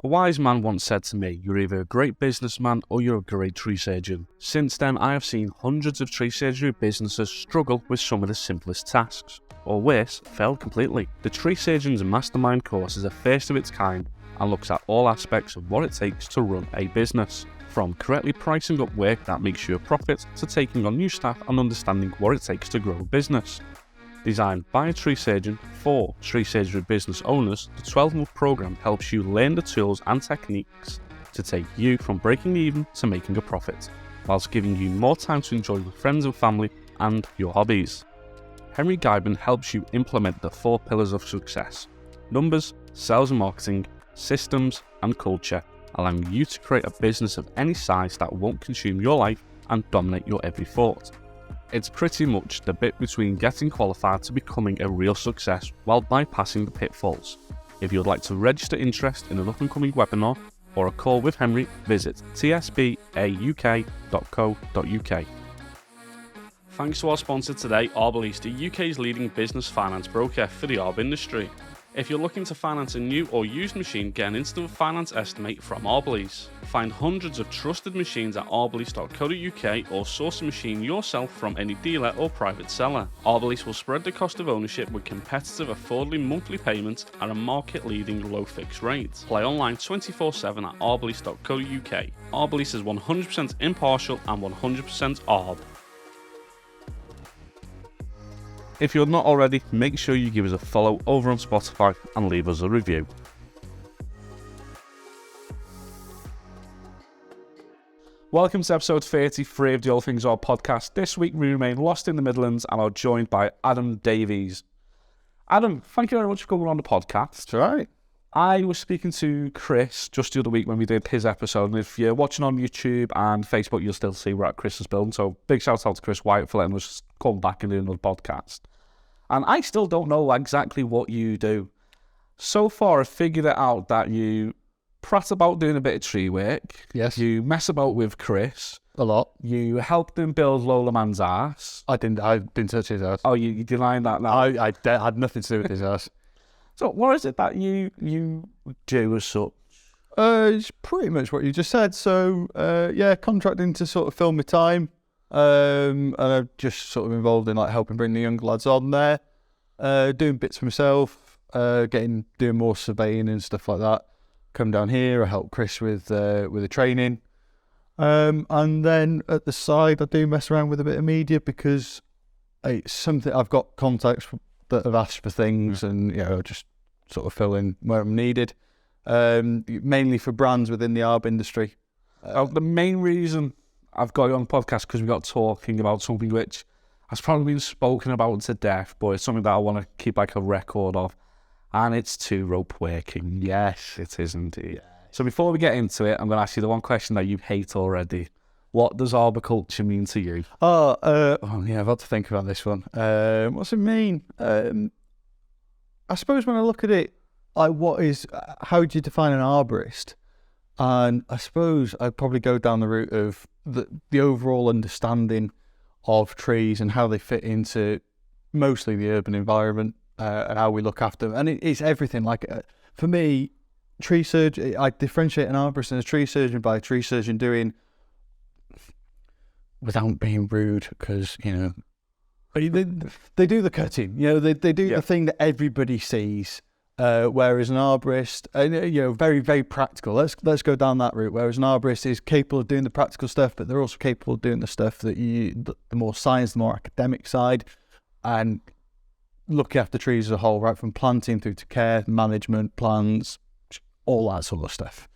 A wise man once said to me, "You're either a great businessman or you're a great tree surgeon." Since then, I have seen hundreds of tree surgery businesses struggle with some of the simplest tasks, or worse, fail completely. The Tree Surgeon's Mastermind course is a first of its kind and looks at all aspects of what it takes to run a business, from correctly pricing up work that makes you a profit to taking on new staff and understanding what it takes to grow a business. Designed by a tree surgeon for tree surgery business owners, the 12-month program helps you learn the tools and techniques to take you from breaking even to making a profit, whilst giving you more time to enjoy with friends and family and your hobbies. Henry Guiban helps you implement the 4 pillars of success: numbers, sales and marketing, systems, and culture, allowing you to create a business of any size that won't consume your life and dominate your every thought. It's pretty much the bit between getting qualified to becoming a real success while bypassing the pitfalls. If you would like to register interest in an up-and-coming webinar or a call with Henry, visit tsbauk.co.uk. Thanks to our sponsor today, Arb, the UK's leading business finance broker for the Arb industry. If you're looking to finance a new or used machine, get an instant finance estimate from Arb. Find hundreds of trusted machines at arblease.co.uk or source a machine yourself from any dealer or private seller. Arb will spread the cost of ownership with competitive, affordable monthly payments and a market-leading low fixed rate. Play online 24/7 at arblease.co.uk. Arb is 100% impartial and 100% Arb. If you're not already, make sure you give us a follow over on Spotify and leave us a review. Welcome to episode 33 of the All Things Arb podcast. This week we remain lost in the Midlands and are joined by Adam Davies. Adam, thank you very much for coming on the podcast. That's right. I was speaking to Chris just the other week when we did his episode, and if you're watching on YouTube and Facebook, you'll still see we're at Chris's building, so big shout out to Chris White for letting us come back and do another podcast. And I still don't know exactly what you do. So far, I've figured it out that you prat about doing a bit of tree work. Yes. You mess about with Chris. A lot. You helped him build Lola Man's ass. I didn't touch his ass. Oh, you denying that now? I had nothing to do with his ass. So what is it that you do as such? It's pretty much what you just said. So, contracting to sort of fill my time. And I'm just sort of involved in like helping bring the younger lads on there. Doing bits for myself. Doing more surveying and stuff like that. Come down here, I help Chris with the training. And then at the side, I do mess around with a bit of media because it's something I've got contacts that have asked for things, and just sort of fill in where I'm needed. Mainly for brands within the Arb industry. The main reason I've got you on the podcast because we got talking about something which has probably been spoken about to death, but it's something that I want to keep like a record of, and it's two-rope working. Yes, it is indeed. Yeah. So before we get into it, I'm going to ask you the one question that you hate already. What does arboriculture mean to you? I've had to think about this one. What's it mean? I suppose when I look at it, how do you define an arborist? And I suppose I'd probably go down the route of the overall understanding of trees and how they fit into mostly the urban environment and how we look after them. And it's everything. Like for me, tree surgeon, I differentiate an arborist and a tree surgeon by a tree surgeon doing, without being rude, because they do the cutting. They do the thing that everybody sees. Whereas an arborist, very, very practical. Let's go down that route. Whereas an arborist is capable of doing the practical stuff, but they're also capable of doing the stuff that the more science, the more academic side, and looking after trees as a whole, right from planting through to care, management, plans, all that sort of stuff.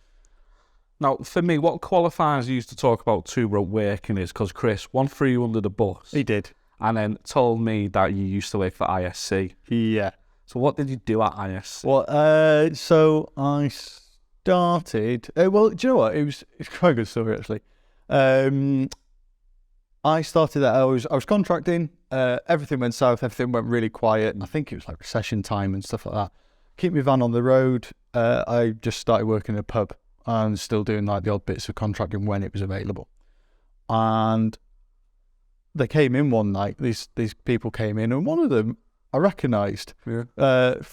Now, for me, what qualifies you to talk about two-rope working is because Chris, one threw you under the bus. He did. And then told me that you used to work for ISC. Yeah. So what did you do at ISC? Well, so I started... do you know what? It's quite a good story, actually. I started that. I was contracting. Everything went south. Everything went really quiet. And I think it was like recession time and stuff like that. Keep my van on the road. I just started working in a pub and still doing like the odd bits of contracting when it was available. And they came in one night. These people came in, and one of them I recognised, like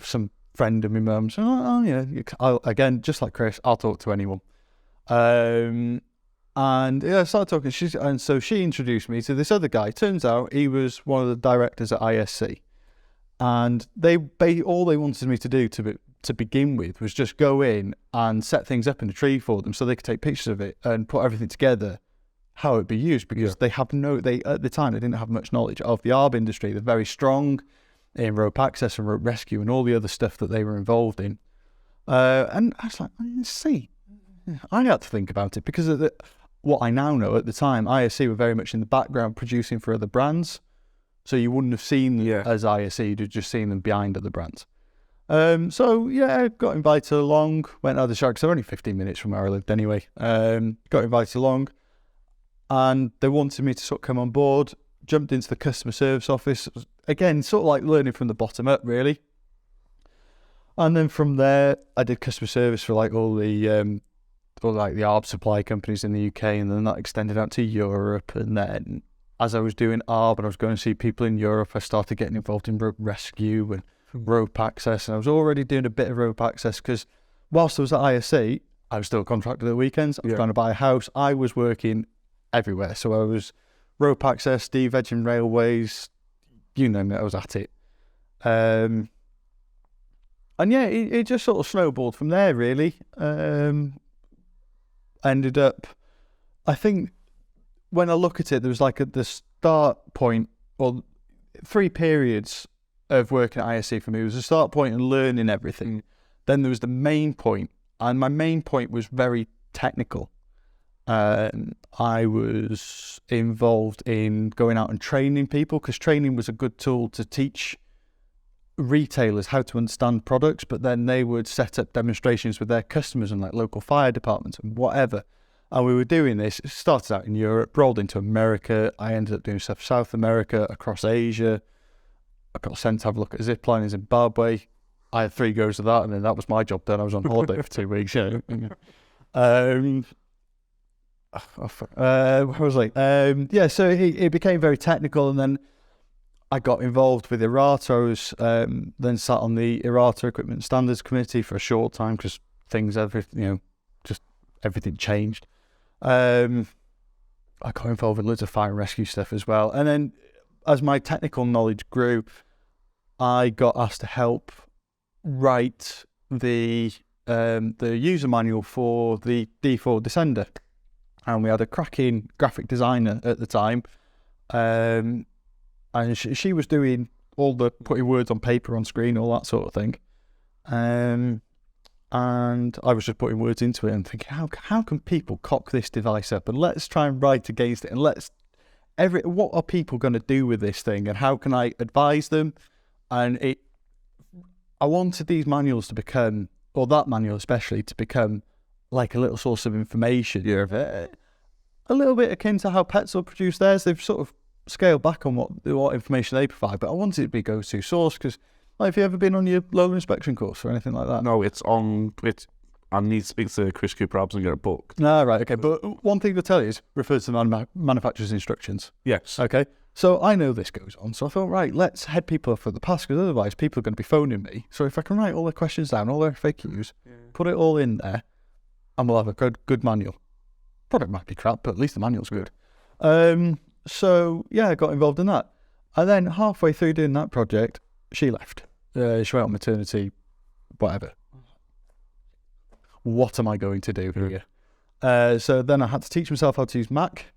some friend of my mum's. Oh yeah, again, just like Chris, I'll talk to anyone. And yeah, I started talking. And so she introduced me to this other guy. Turns out he was one of the directors at ISC, and all they wanted me to do to begin with was just go in and set things up in a tree for them, so they could take pictures of it and put everything together, how it'd be used, because they at the time they didn't have much knowledge of the Arb industry. They're very strong in rope access and rope rescue and all the other stuff that they were involved in. And I was like, see, I had to think about it, because of what I now know at the time, ISC were very much in the background producing for other brands. So you wouldn't have seen them as ISC, you'd have just seen them behind other brands. So yeah, I got invited along, went out of the show, because they're only 15 minutes from where I lived anyway. Got invited along, and they wanted me to sort of come on board, jumped into the customer service office, again, sort of like learning from the bottom up, really. And then from there, I did customer service for like all the Arb supply companies in the UK, and then that extended out to Europe. And then as I was doing Arb and I was going to see people in Europe, I started getting involved in rope rescue and rope access. And I was already doing a bit of rope access, because whilst I was at ISC, I was still contracted at weekends. I was trying to buy a house. I was working everywhere. So I was rope access, de-vegging railways, you name it, I was at it. And yeah, it just sort of snowballed from there, really. Ended up, I think, when I look at it, there was like the start point, or 3 periods of working at ISC for me. It was a start point and learning everything. Then there was the main point, and my main point was very technical. I was involved in going out and training people, because training was a good tool to teach retailers how to understand products, but then they would set up demonstrations with their customers and like local fire departments and whatever. And we were doing this. It started out in Europe, rolled into America. I ended up doing stuff South America, across Asia. I got sent to have a look at a zip line in Zimbabwe. I had 3 goes of that, and then that was my job done. I was on holiday for 2 weeks. Where was I? So it became very technical, and then I got involved with IRATA. I was then sat on the IRATA Equipment Standards Committee for a short time, because just everything changed. I got involved with loads of fire and rescue stuff as well. And then as my technical knowledge grew, I got asked to help write the user manual for the D4 Descender. And we had a cracking graphic designer at the time. And she was doing all the putting words on paper, on screen, all that sort of thing. And I was just putting words into it and thinking, how can people cock this device up, and let's try and write against it, and what are people going to do with this thing, and how can I advise them? And I wanted these manuals to become, or that manual especially, to become like a little source of information. A little bit akin to how Petzl produce theirs. They've sort of scaled back on what information they provide, but I wanted it to be go-to source, because have you ever been on your load inspection course or anything like that? No, I need to speak to Chris Cooper Abs and get a book. No, right, okay. But one thing to tell you is refer to the manufacturer's instructions. Yes. Okay. So I know this goes on. So I thought, right, let's head people off for the past, because otherwise people are going to be phoning me. So if I can write all their questions down, all their FAQs, put it all in there, and we'll have a good manual. Product might be crap, but at least the manual's good. So yeah, I got involved in that. And then halfway through doing that project, she left. She went on maternity, whatever. What am I going to do here? So then I had to teach myself how to use Mac.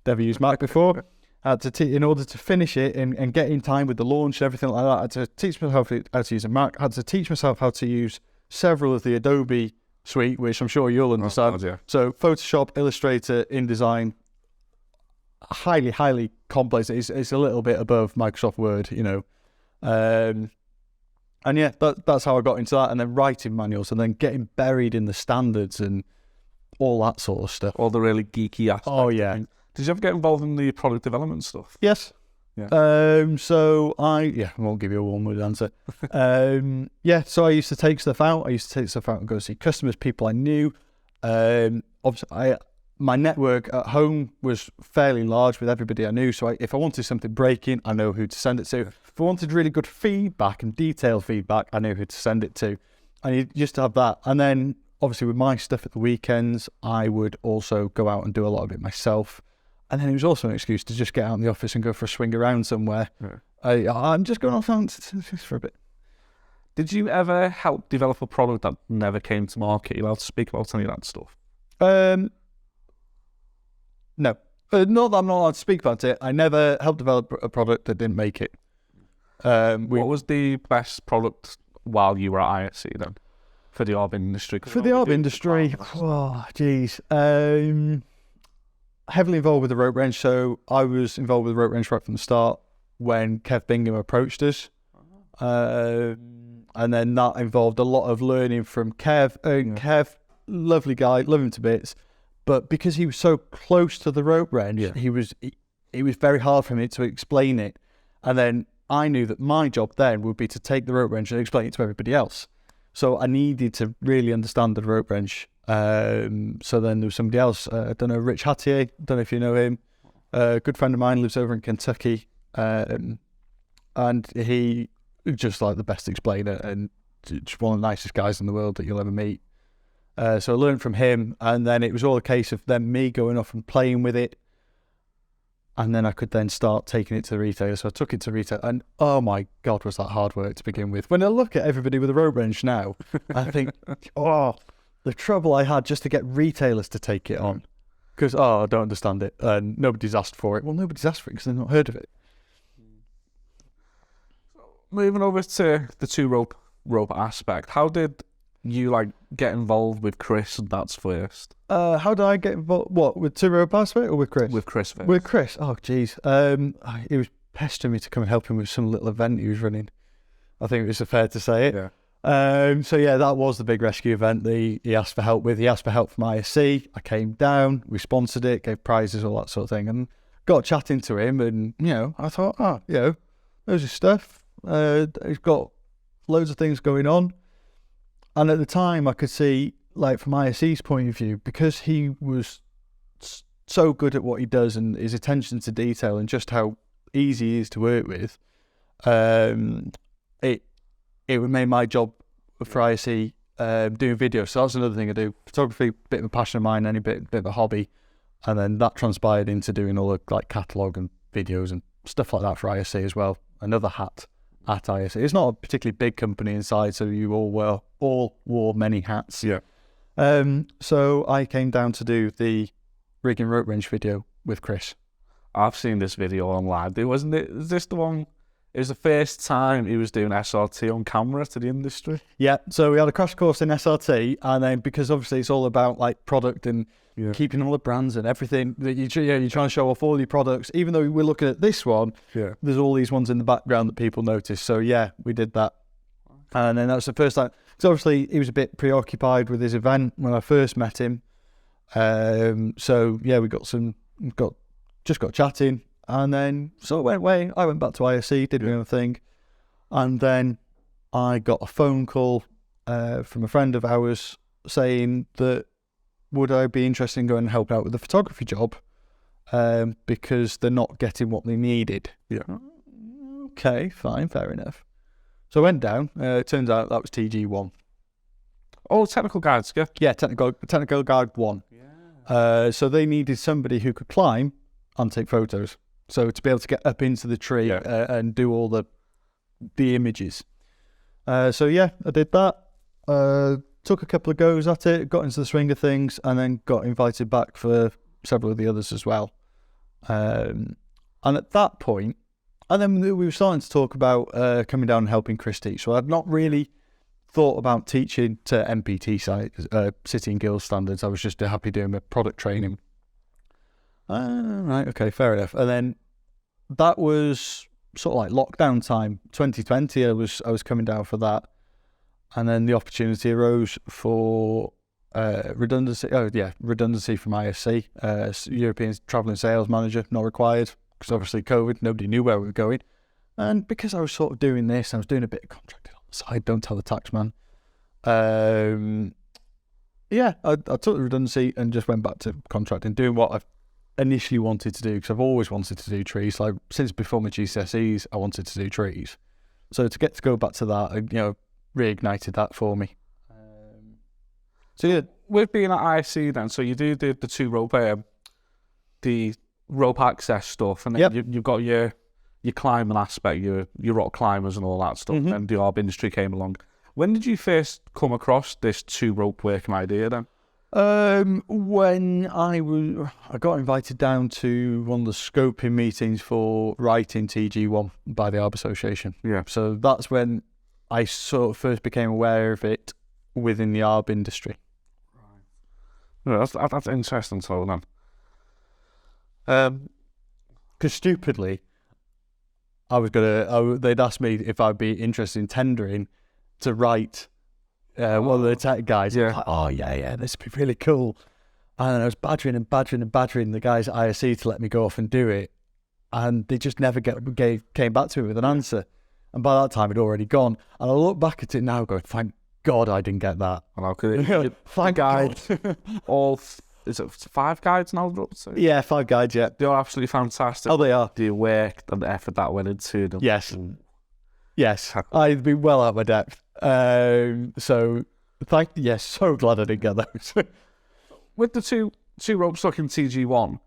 Never used Mac before. I had to in order to finish it and get in time with the launch and everything like that, I had to teach myself how to use a Mac. I had to teach myself how to use several of the Adobe suite, which I'm sure you'll understand. Oh, yeah. So Photoshop, Illustrator, InDesign, highly, highly complex. It's a little bit above Microsoft Word, and yeah, that's how I got into that. And then writing manuals, and then getting buried in the standards and all that sort of stuff. All the really geeky aspects. Oh, yeah. Did you ever get involved in the product development stuff? Yes. Yeah. So I won't give you a one-word answer. So I used to take stuff out. And go see customers, people I knew. Obviously, my network at home was fairly large with everybody I knew. So if I wanted something breaking, I know who to send it to. If I wanted really good feedback and detailed feedback, I knew who to send it to. And you just have that. And then obviously with my stuff at the weekends, I would also go out and do a lot of it myself. And then it was also an excuse to just get out in the office and go for a swing around somewhere. Yeah. I'm just going off for a bit. Did you ever help develop a product that never came to market? You allowed to speak about any of that stuff? No. Not that I'm not allowed to speak about it. I never helped develop a product that didn't make it. What was the best product while you were at ISC then? For the Arb industry? For the Arb industry, oh, geez. Heavily involved with the rope wrench. So I was involved with the rope wrench right from the start when Kev Bingham approached us. And then that involved a lot of learning from Kev. Kev, lovely guy, love him to bits. But because he was so close to the rope wrench, it was very hard for me to explain it. And then I knew that my job then would be to take the rope wrench and explain it to everybody else. So I needed to really understand the rope wrench. So then there was somebody else, I don't know, Rich Hattier, don't know if you know him. A good friend of mine, lives over in Kentucky. And he just like the best explainer and just one of the nicest guys in the world that you'll ever meet. So I learned from him, and then it was all a case of then me going off and playing with it, and then I could then start taking it to the retailer. So I took it to retail, and oh my God, was that hard work to begin with. When I look at everybody with a rope wrench now, I think, oh, the trouble I had just to get retailers to take it on. Because, I don't understand it, and nobody's asked for it. Well, nobody's asked for it because they've not heard of it. Moving over to the two rope aspect, how did you get involved with Chris? That's first. How did I get involved? What, with two rope aspect or with Chris? With Chris first. With Chris. Oh, geez. He was pestering me to come and help him with some little event he was running. I think it was fair to say it. Yeah. So yeah, that was the big rescue event that he asked for help with. He asked for help from ISC. I came down. We sponsored it, gave prizes, all that sort of thing, and got chatting to him. And I thought, there's his stuff. He's got loads of things going on, and at the time I could see, from ISE's point of view, because he was so good at what he does and his attention to detail and just how easy he is to work with, it would make my job for ISE doing videos. So that's another thing I do. Photography, bit of a passion of mine, bit of a hobby, and then that transpired into doing all the catalogue and videos and stuff like that for ISE as well. Another hat at ISE. It's not a particularly big company inside, so you all wore many hats. Yeah. So I came down to do the rig and rope wrench video with Chris. I've seen this video online. Wasn't it? Is this the one? It was the first time he was doing SRT on camera to the industry. Yeah. So we had a crash course in SRT, and then because obviously it's all about product and keeping all the brands and everything that you're trying to show off all your products. Even though we're looking at this one, there's all these ones in the background that people notice. So yeah, we did that, and then that was the first time. So obviously he was a bit preoccupied with his event when I first met him. So yeah, we got chatting, and then so it went away. I went back to ISC, did my own thing, and then I got a phone call from a friend of ours saying that would I be interested in going and help out with the photography job because they're not getting what they needed. Yeah. Okay, fine, fair enough. So I went down. It turns out that was TG1. Oh, technical guides, yeah? Yeah, technical guide 1. Yeah. So they needed somebody who could climb and take photos. So to be able to get up into the tree and do all the images. So yeah, I did that. Took a couple of goes at it, got into the swing of things, and then got invited back for several of the others as well. And at that point, and then we were starting to talk about coming down and helping Chris teach. So I'd not really thought about teaching to MPT sites, City and Guild standards. I was just happy doing my product training. Right, okay, fair enough. And then that was sort of lockdown time, 2020. I was coming down for that. And then the opportunity arose for redundancy. Redundancy from ISC, European Travelling Sales Manager, not required, because obviously COVID, nobody knew where we were going. And because I was sort of doing this, I was doing a bit of contracting on the side, don't tell the tax man. Yeah, I took the redundancy and just went back to contracting, doing what I've initially wanted to do, because I've always wanted to do trees. Like, since before my GCSEs, I wanted to do trees. So to get to go back to that, reignited that for me. So yeah. With being at IFC then, so you do the two rope, the rope access stuff, and then you've got your climbing aspect, your rock climbers and all that stuff, and the Arb industry came along. When did you first come across this two rope working idea then? When I got invited down to one of the scoping meetings for writing TG1 by the Arb Association. Yeah. So that's when I sort of first became aware of it within the Arb industry. Right. Yeah, that's interesting. So then, because stupidly, they'd asked me if I'd be interested in tendering to write one of the tech guys. Yeah. Like, oh yeah, this would be really cool. And I was badgering the guys at ISC to let me go off and do it, and they just never came back to me with an answer. And by that time, it'd already gone. And I look back at it now, going, "Thank God I didn't get that." Thank God. Is it 5 guides now? Yeah, 5 guides. Yeah, they're absolutely fantastic. Oh, they are. The work and the effort that went into them. Yes, I'd be well out of my depth. So glad I didn't get those. With the two ropes stuck in TG1,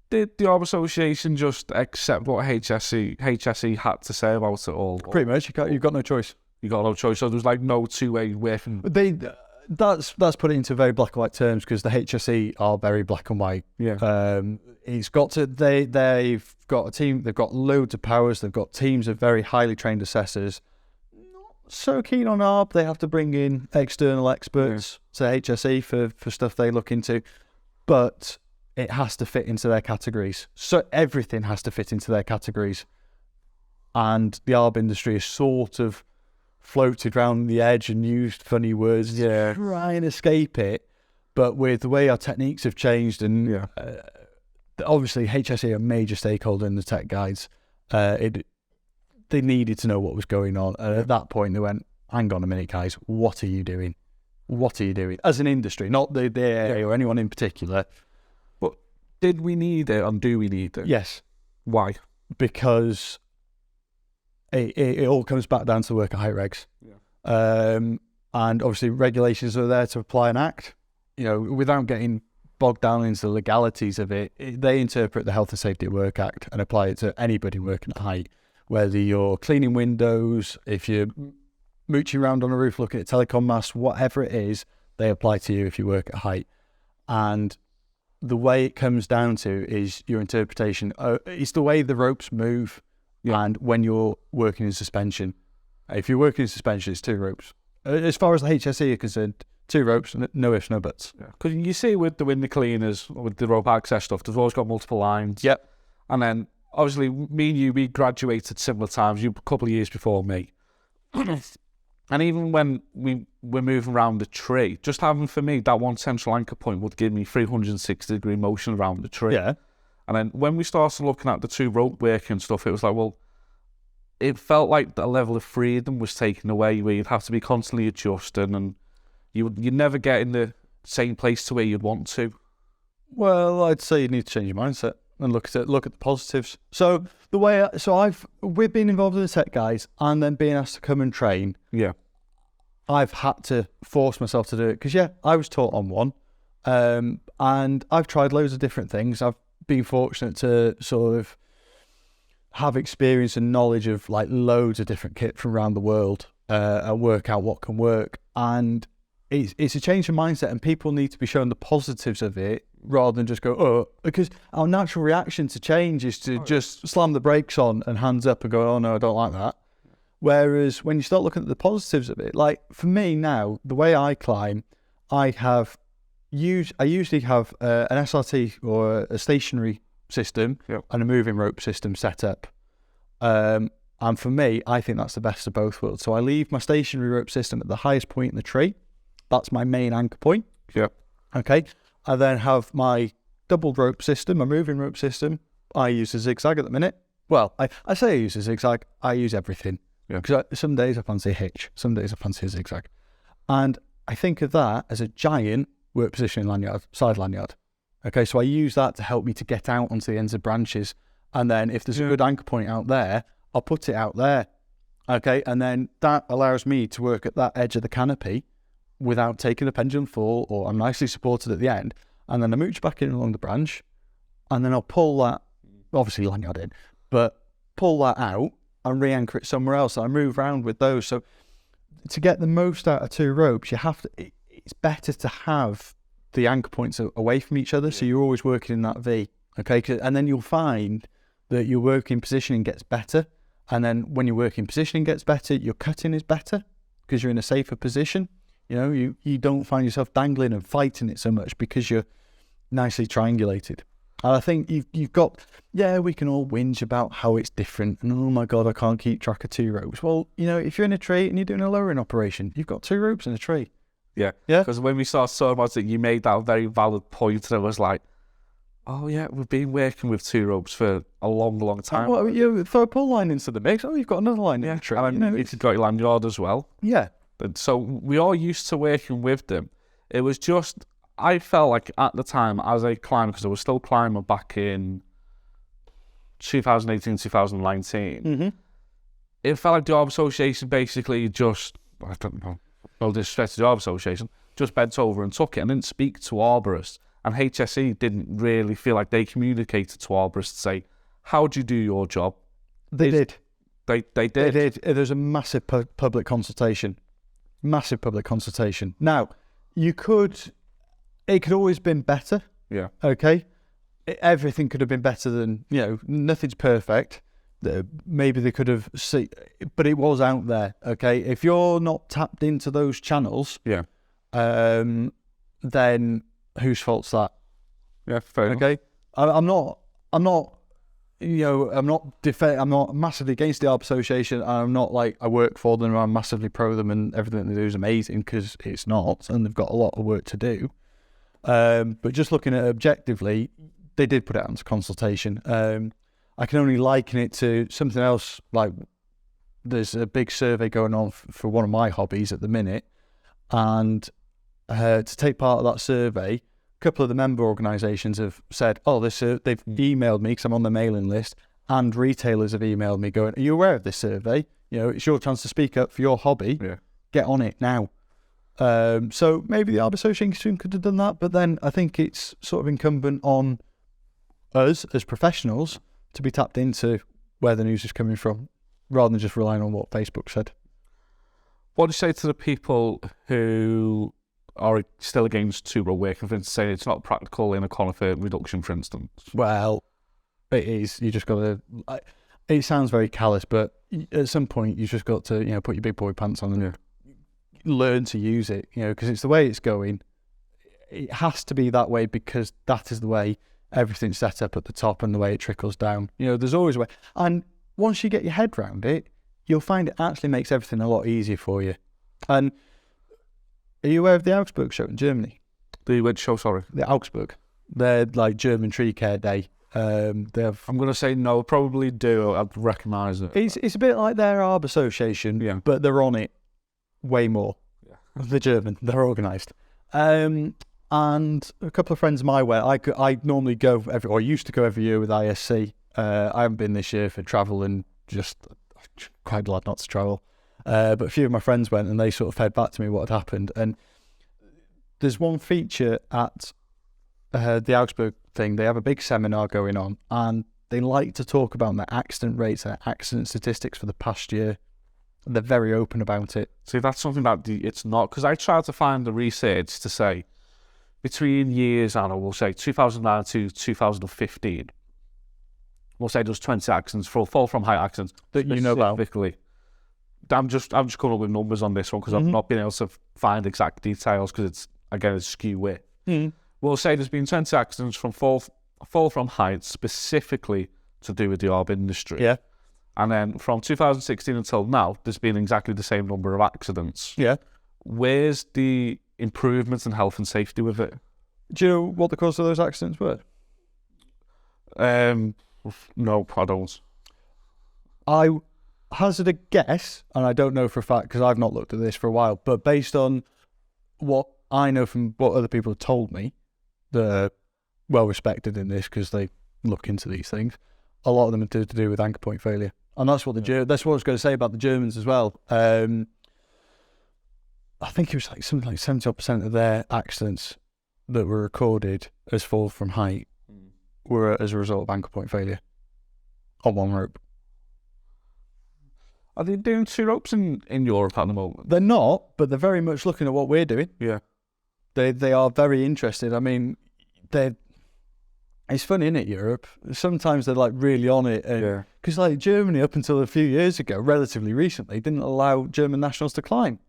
did the Arb Association just accept what HSE had to say about it all? Pretty much, you've got no choice. You got no choice. So there's like no two-way working. That's put it into very black and white terms, because the HSE are very black and white. Yeah. They've got a team. They've got loads of powers. They've got teams of very highly trained assessors. Not so keen on Arb. They have to bring in external experts to HSE for stuff they look into, but it has to fit into their categories. So everything has to fit into their categories, and the Arb industry is sort of floated around the edge and used funny words to try and escape it. But with the way our techniques have changed, and obviously HSE are a major stakeholder in the tech guides, they needed to know what was going on. And at that point they went, "Hang on a minute, guys, what are you doing? What are you doing?" As an industry, not the area or anyone in particular. But did we need it, and do we need it? Yes. Why? Because it all comes back down to the work at height regs. And obviously regulations are there to apply and act. Without getting bogged down into the legalities of it, they interpret the Health and Safety at Work Act and apply it to anybody working at height. Whether you're cleaning windows, if you're mooching around on a roof looking at telecom masts, whatever it is, they apply to you if you work at height. And the way it comes down to is your interpretation. It's the way the ropes move. And when you're working in suspension, if you're working in suspension, it's 2 ropes. As far as the HSE are concerned, 2 ropes, no ifs, no buts. Because you see with the window cleaners, with the rope access stuff, they've always got multiple lines. Yep. And then, obviously, me and you, we graduated similar times, you a couple of years before me. And even when we were moving around the tree, just having, for me, that one central anchor point would give me 360-degree motion around the tree. Yeah. And then when we started looking at the 2 rope work and stuff, it was like, well, it felt like the level of freedom was taken away, where you'd have to be constantly adjusting, and you'd never get in the same place to where you'd want to. Well, I'd say you need to change your mindset and look at the positives. So we've been involved in the tech guys, and then being asked to come and train. Yeah. I've had to force myself to do it, because I was taught on one, and I've tried loads of different things. I've been fortunate to sort of have experience and knowledge of like loads of different kit from around the world, and work out what can work. And it's a change of mindset, and people need to be shown the positives of it rather than just go, because our natural reaction to change is to just slam the brakes on and hands up and go, "Oh no, I don't like that." Whereas when you start looking at the positives of it, like for me now, the way I climb, I usually have an SRT or a stationary system and a moving rope system set up. And for me, I think that's the best of both worlds. So I leave my stationary rope system at the highest point in the tree. That's my main anchor point. Yeah. Okay. I then have my double rope system, my moving rope system. I use a zigzag at the minute. Well, I say I use a zigzag. I use everything. Yeah. Because some days I fancy a hitch. Some days I fancy a zigzag. And I think of that as a giant work positioning lanyard, side lanyard. Okay, so I use that to help me to get out onto the ends of branches. And then if there's a good anchor point out there, I'll put it out there. Okay, and then that allows me to work at that edge of the canopy without taking a pendulum fall, or I'm nicely supported at the end. And then I mooch back in along the branch, and then I'll pull that, obviously lanyard in, but pull that out and re-anchor it somewhere else. I move around with those. So to get the most out of 2 ropes, you have to. It's better to have the anchor points away from each other, so you're always working in that V. Okay, and then you'll find that your working positioning gets better, and then when your working positioning gets better, your cutting is better because you're in a safer position. You know, you don't find yourself dangling and fighting it so much because you're nicely triangulated. And I think you've got, we can all whinge about how it's different, and oh my God, I can't keep track of 2 ropes. Well, you know, if you're in a tree and you're doing a lowering operation, you've got 2 ropes in a tree. Yeah. Because when we started talking about it, you made that very valid point, and I was like, oh yeah, we've been working with 2 ropes for a long, long time. Well, you throw a pull line into the mix. Oh, you've got another line in the tree. And you've got your lanyard as well. Yeah. So we are used to working with them. It was just, I felt like at the time as a climber, because I was still climbing back in 2018, 2019, it felt like the Arb Association basically just, I don't know, no disrespect to the Arb Association, just bent over and took it and didn't speak to arborists. And HSE didn't really feel like they communicated to arborists to say, how do you do your job? They did. They did. They did. There's a massive public consultation. Massive public consultation. Now, it could always been better. Yeah. Okay. Everything could have been better than, nothing's perfect. Maybe they could have seen, but it was out there. Okay. If you're not tapped into those channels, then whose fault's that? Yeah, fair enough. Okay. I'm not massively against the Arb Association. I'm not like I work for them. I'm massively pro them, and everything they do is amazing, because it's not, and they've got a lot of work to do. But just looking at it objectively, they did put it out into consultation. I can only liken it to something else. Like, there's a big survey going on for one of my hobbies at the minute, and to take part of that survey, a couple of the member organisations have said, they've emailed me because I'm on the mailing list, and retailers have emailed me going, are you aware of this survey? It's your chance to speak up for your hobby. Yeah. Get on it now. So maybe the Arb Association could have done that, but then I think it's sort of incumbent on us as professionals to be tapped into where the news is coming from, rather than just relying on what Facebook said. What do you say to the people who are still against 2-row working, for instance, saying it's not practical in a conifer reduction, for instance? Well, it is. You just got to. It sounds very callous, but at some point you just got to, put your big boy pants on and learn to use it. Because it's the way it's going. It has to be that way, because that is the way everything's set up at the top and the way it trickles down. There's always a way. And once you get your head around it, you'll find it actually makes everything a lot easier for you. And are you aware of the Augsburg show in Germany? The which show, sorry? The Augsburg. They're like German tree care day. They have. I'm going to say no, probably do. I'd recognise it. It's a bit like their Arb Association, but they're on it way more. Yeah. The German, they're organised. And a couple of friends of mine went. I normally go used to go every year with ISC. I haven't been this year for travel, and just quite glad not to travel. But a few of my friends went, and they sort of fed back to me what had happened. And there's one feature at the Augsburg thing. They have a big seminar going on, and they like to talk about their accident rates and accident statistics for the past year. They're very open about it. See, that's something that it's not, because I tried to find the research to say between years, I don't know, we'll say 2009 to 2015, we'll say there's 20 accidents, fall from height accidents that you know about. Specifically. I'm just coming up with numbers on this one, because I've not been able to find exact details, because it's skew width. We'll say there's been 20 accidents from fall from height, specifically to do with the Arb industry. Yeah. And then from 2016 until now, there's been exactly the same number of accidents. Yeah. Where's the improvements in health and safety with it? Do you know what the cause of those accidents were? No, I don't. I hazard a guess, and I don't know for a fact because I've not looked at this for a while, but based on what I know from what other people have told me, they're well respected in this because they look into these things. A lot of them are to do with anchor point failure, and that's what that's what I was going to say about the Germans as well. I think it was like something like 70% of their accidents that were recorded as fall from height were as a result of anchor point failure on one rope. Are they doing 2 ropes in Europe at the moment? They're not, but they're very much looking at what we're doing. Yeah. They are very interested. I mean, it's funny, isn't it, Europe? Sometimes they're like really on it. Because like Germany, up until a few years ago, relatively recently, didn't allow German nationals to climb.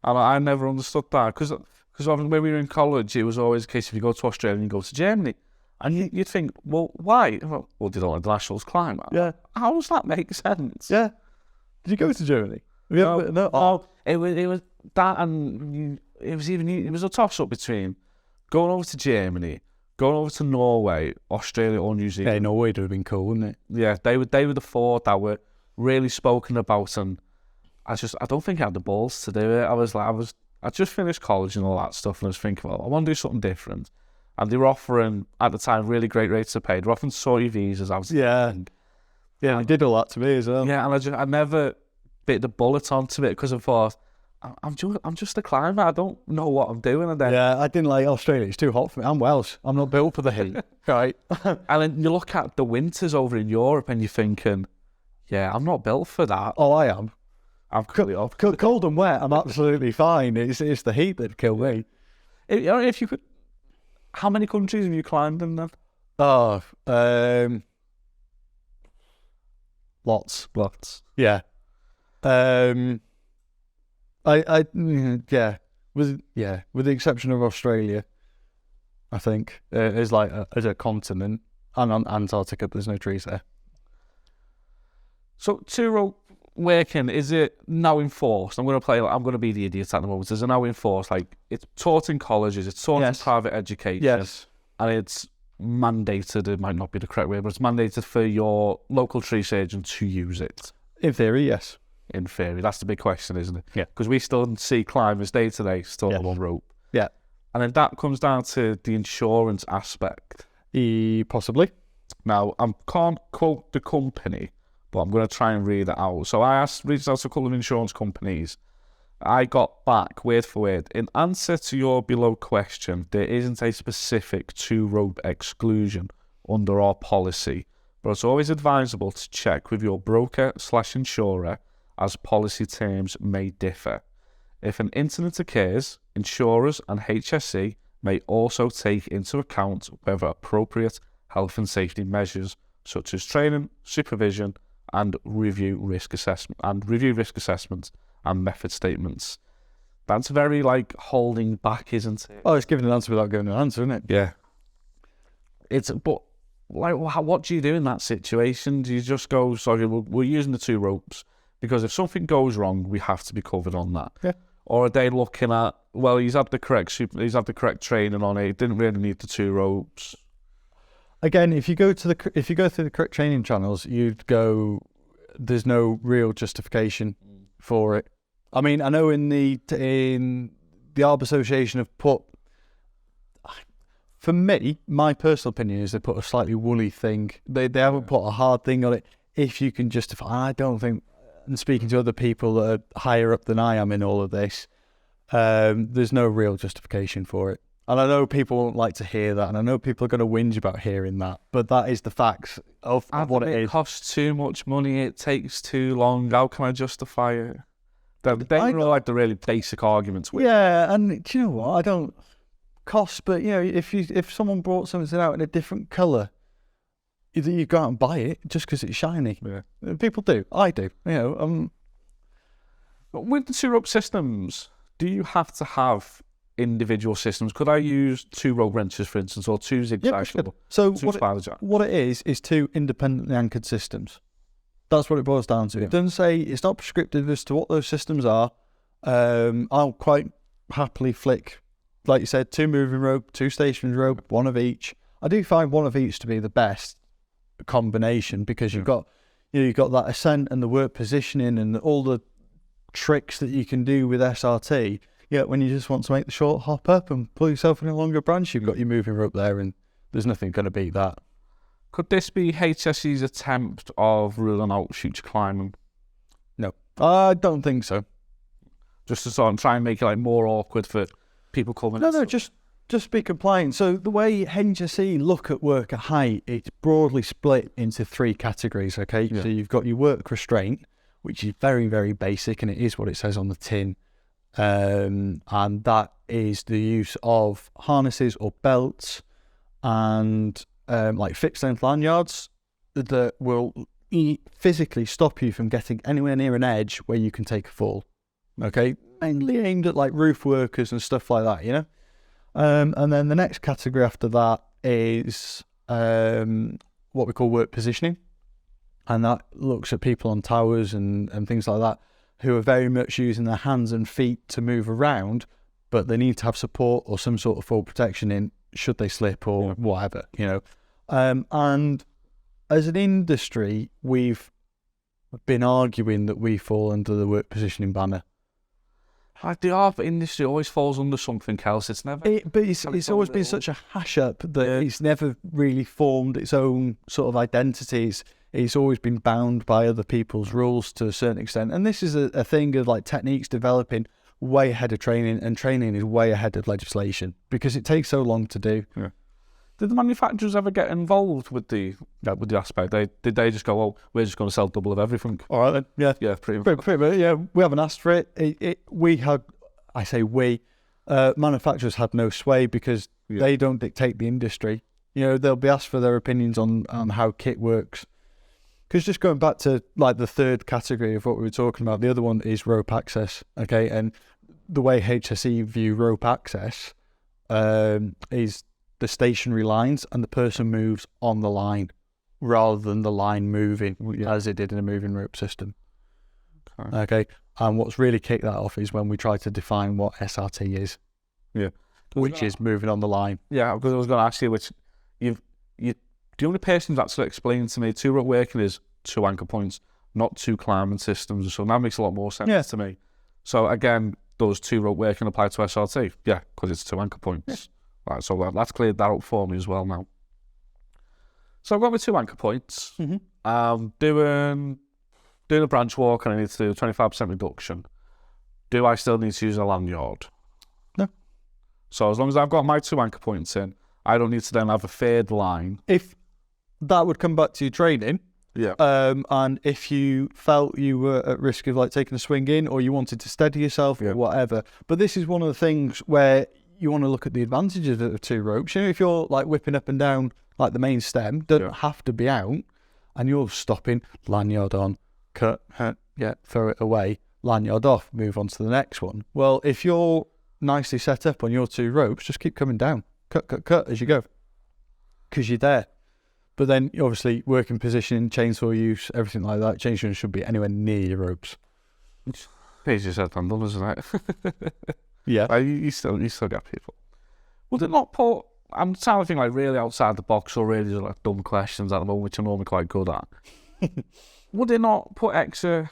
And I never understood that. Because when we were in college, it was always the case if you go to Australia and you go to Germany. And you'd think, well, why? Well, they don't let the nationals climb. Yeah. How does that make sense? Yeah. Did you go to Germany? No. Oh, it was that, and it was a toss-up between going over to Germany, going over to Norway, Australia, or New Zealand. Yeah, Norway would have been cool, wouldn't it? Yeah, they were the 4 that were really spoken about, and I don't think I had the balls to do it. I just finished college and all that stuff, and I was thinking, well, I want to do something different. And they were offering, at the time, really great rates of pay. They were offering sortie visas. Yeah, they did all that to me as well. Yeah, and I never bit the bullet onto it because I thought, I'm just a climber. I don't know what I'm doing. And then, I didn't like Australia. It's too hot for me. I'm Welsh. I'm not built for the heat. Right. And then you look at the winters over in Europe and you're thinking, yeah, I'm not built for that. Oh, I am. I'm completely off. Cold and wet, I'm absolutely fine. It's the heat that killed me. If you could, how many countries have you climbed in then? Oh, lots. Yeah. With the exception of Australia, I think as a continent, and on Antarctica, there's no trees there. So 2-rope working, is it now enforced? I'm going to be the idiot at the moment. Is it now enforced? Like, it's taught in colleges, it's taught in private education. Yes. And it's mandated, it might not be the correct way, but it's mandated for your local tree surgeon to use it. In theory, yes. In theory. That's the big question, isn't it? Yeah. Because we still see climbers day to day still on one rope. Yeah. And then that comes down to the insurance aspect. Possibly. Now, I can't quote the company, but I'm going to try and read it out. So I reached out to a couple of insurance companies. I got back, word for word, in answer to your below question, there isn't a specific 2-rope exclusion under our policy, but it's always advisable to check with your broker/insurer as policy terms may differ. If an incident occurs, insurers and HSE may also take into account whether appropriate health and safety measures such as training, supervision, and review risk assessments and method statements. That's very holding back, isn't it? Oh, it's giving an answer without giving an answer, isn't it? Yeah. But what do you do in that situation? Do you just go, sorry, we're using the 2 ropes because if something goes wrong, we have to be covered on that? Yeah. Or are they looking at, well, he's had the correct training on it, he didn't really need the 2 ropes? Again, if you go through the correct training channels, you'd go, there's no real justification for it. I mean, I know in the Arb Association have put, for me, my personal opinion is they put a slightly woolly thing. They haven't put a hard thing on it. If you can justify, I don't think, and speaking to other people that are higher up than I am in all of this, there's no real justification for it. And I know people won't like to hear that, and I know people are going to whinge about hearing that, but that is the facts of what it is. It costs too much money, it takes too long, how can I justify it? They don't like the really basic arguments with. Yeah, and do you know what? I don't cost, but if someone brought something out in a different colour, you go out and buy it just because it's shiny. Yeah. People do. I do. But with the 2-rope systems, do you have to have individual systems? Could I use 2 rope wrenches, for instance, or 2 zigzags? So what it is 2 independently anchored systems. That's what it boils down to. Yeah. It doesn't say, it's not prescriptive as to what those systems are. I'll quite happily flick, like you said, 2 moving rope, 2 stationary rope, 1 of each. I do find 1 of each to be the best combination because you've got that ascent and the work positioning and all the tricks that you can do with SRT. Yet when you just want to make the short hop up and pull yourself in a longer branch, you've got your moving rope there, and there's nothing going to beat that. Could this be HSE's attempt of ruling out future climbing? No, I don't think so. Just to sort of try and make it like more awkward for people coming. No, just be compliant. So the way HSE look at work at height, it's broadly split into 3 categories, okay? Yeah. So you've got your work restraint, which is very, very basic, and it is what it says on the tin. And that is the use of harnesses or belts and like fixed length lanyards that will physically stop you from getting anywhere near an edge where you can take a fall. Okay, mainly aimed at like roof workers and stuff like that, you know. And then the next category after that is what we call work positioning, and that looks at people on towers and things like that who are very much using their hands and feet to move around, but they need to have support or some sort of fall protection in should they slip or whatever, you know. And as an industry, we've been arguing that we fall under the work positioning banner. Like the Arb industry always falls under something else. It's never. But it's always been such a hash up that it's never really formed its own sort of identities. It's always been bound by other people's rules to a certain extent. And this is a thing of like techniques developing way ahead of training, and training is way ahead of legislation because it takes so long to do. Yeah. Did the manufacturers ever get involved with the aspect? Did they just go, "Oh, we're just going to sell double of everything"? All right then, yeah, pretty much. Yeah, we haven't asked for it. We had, I say we, manufacturers had no sway because they don't dictate the industry. You know, they'll be asked for their opinions on how kit works. Because just going back to like the third category of what we were talking about, the other one is rope access. Okay, and the way HSE view rope access is the stationary lines, and the person moves on the line rather than the line moving as it did in a moving rope system. Okay, and what's really kicked that off is when we try to define what SRT is. Yeah, which is moving on the line. Yeah, because I was going to ask you, which the only person that's actually explained to me 2 rope working is 2 anchor points, not 2 climbing systems. So that makes a lot more sense to me. So again, does 2 rope working apply to SRT? Yeah, because it's 2 anchor points. Yeah. Right, so that's cleared that up for me as well now. So I've got my 2 anchor points. Mm-hmm. Doing a branch walk, and I need to do a 25% reduction. Do I still need to use a lanyard? No. So as long as I've got my 2 anchor points in, I don't need to then have a third line. If that would come back to your training, and if you felt you were at risk of like taking a swing in, or you wanted to steady yourself or whatever. But this is one of the things where you want to look at the advantages of 2 ropes. You know, if you're like whipping up and down like the main stem, don't have to be out, and you're stopping, lanyard on, cut, throw it away, lanyard off, move on to the next one. Well, if you're nicely set up on your 2 ropes, just keep coming down, cut as you go, because you're there. But then obviously working position, chainsaw use, everything like that, chainsaw should be anywhere near your ropes. It's easier said than done, isn't it? Yeah. You still get people. Would it not put, I'm trying to think like really outside the box, or really just like dumb questions at the moment, which I'm normally quite good at. Would it not put extra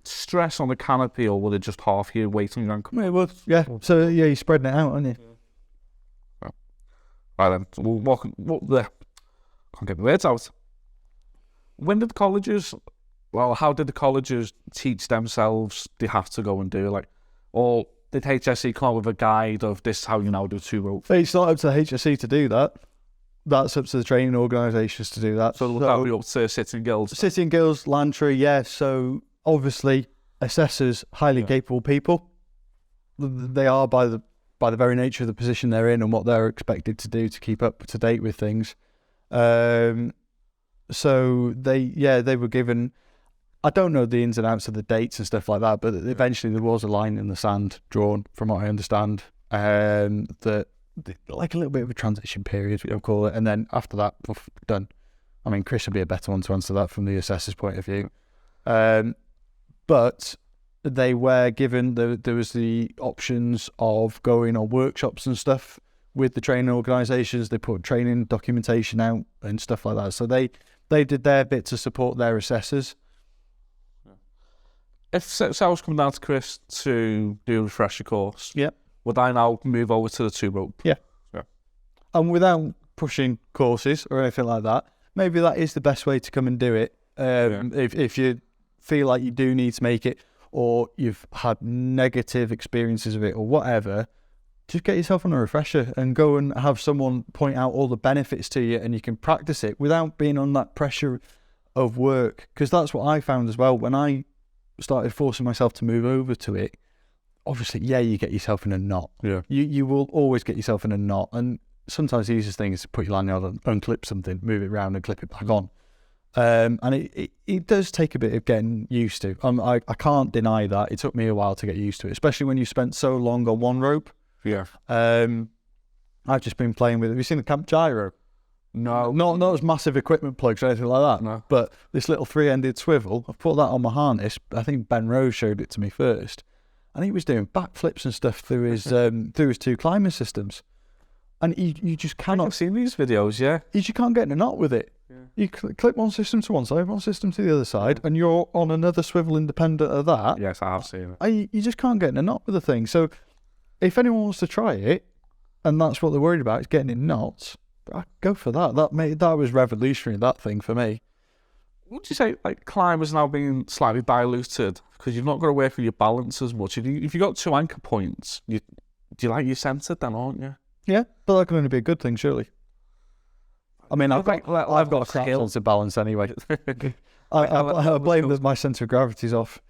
stress on the canopy, or would it just half your weight on your ankle? It would, yeah. So yeah, you're spreading it out, aren't you? Yeah. Right then, we'll walk there. Can't get the words out. How did the colleges teach themselves they have to go and do, like, or did HSE come up with a guide of this is how you now do 2 ropes? It's not up to the HSE to do that. That's up to the training organisations to do that. So that would be up to City and Guilds? City and Guilds, Lantry, yeah. So obviously assessors, highly capable people. They are by the very nature of the position they're in and what they're expected to do to keep up to date with things. So they were given, I don't know the ins and outs of the dates and stuff like that, but eventually there was a line in the sand drawn, from what I understand, that like a little bit of a transition period, we'll call it, and then after that, done. I mean, Chris would be a better one to answer that from the assessor's point of view. But they were given, there was the options of going on workshops and stuff with the training organisations. They put training documentation out and stuff like that. So they did their bit to support their assessors. say I was coming down to Chris to do a refresher course, Yeah. would I now move over to the 2-rope? Yeah. And without pushing courses or anything like that, maybe that is the best way to come and do it. If you feel like you do need to make it, or you've had negative experiences of it or whatever, just get yourself on a refresher and go and have someone point out all the benefits to you, and you can practice it without being on that pressure of work. Because that's what I found as well when I started forcing myself to move over to it. Obviously, yeah, you get yourself in a knot. Yeah. You will always get yourself in a knot, and sometimes the easiest thing is to put your lanyard on, unclip something, move it around and clip it back on. And it does take a bit of getting used to. I can't deny that. It took me a while to get used to it, especially when you spent so long on one rope. Yeah. I've just been playing with, have you seen the Camp Gyro? No. Not as massive equipment plugs or anything like that. No. But this little 3-ended swivel, I've put that on my harness. I think Ben Rose showed it to me first. And he was doing backflips and stuff through his 2 climbing systems. And you just cannot... I've seen these videos, yeah. You just can't get in a knot with it. Yeah. You clip one system to one side, one system to the other side, and you're on another swivel independent of that. Yes, I have seen it. You just can't get in a knot with the thing. So if anyone wants to try it, and that's what they're worried about, is getting in knots, I'd go for that. That was revolutionary, that thing, for me. Would you say, like, climbers now being slightly diluted because you've not got to work with your balance as much? If you've got 2 anchor points, do you like your centred then, aren't you? Yeah, but that can only be a good thing, surely. I mean, I've got a crap sense of balance anyway. I blame that my centre of gravity's off.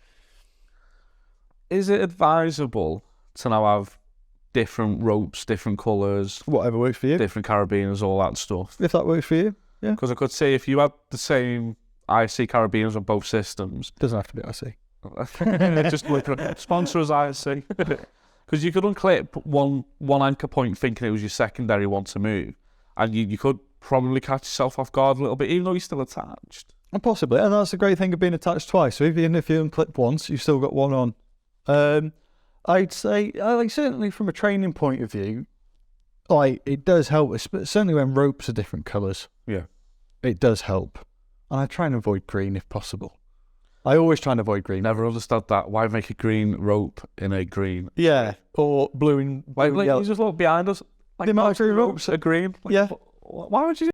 Is it advisable to now have different ropes, different colours, whatever works for you, different carabiners, all that stuff? If that works for you, yeah. Because I could say if you had the same IC carabiners on both systems, doesn't have to be IC. Just sponsor us IC. Because you could unclip one anchor point thinking it was your secondary one to move, and you could probably catch yourself off guard a little bit, even though you're still attached. And possibly, and that's the great thing of being attached twice. So even if you unclip once, you've still got one on. I'd say, like, certainly from a training point of view, like, it does help, certainly when ropes are different colours. Yeah. It does help. And I try and avoid green if possible. I always try and avoid green. Never understood that. Why make a green rope in a green? Yeah, or blue and you just look behind us. Like, the amount of green ropes are green. Like, yeah. Why would you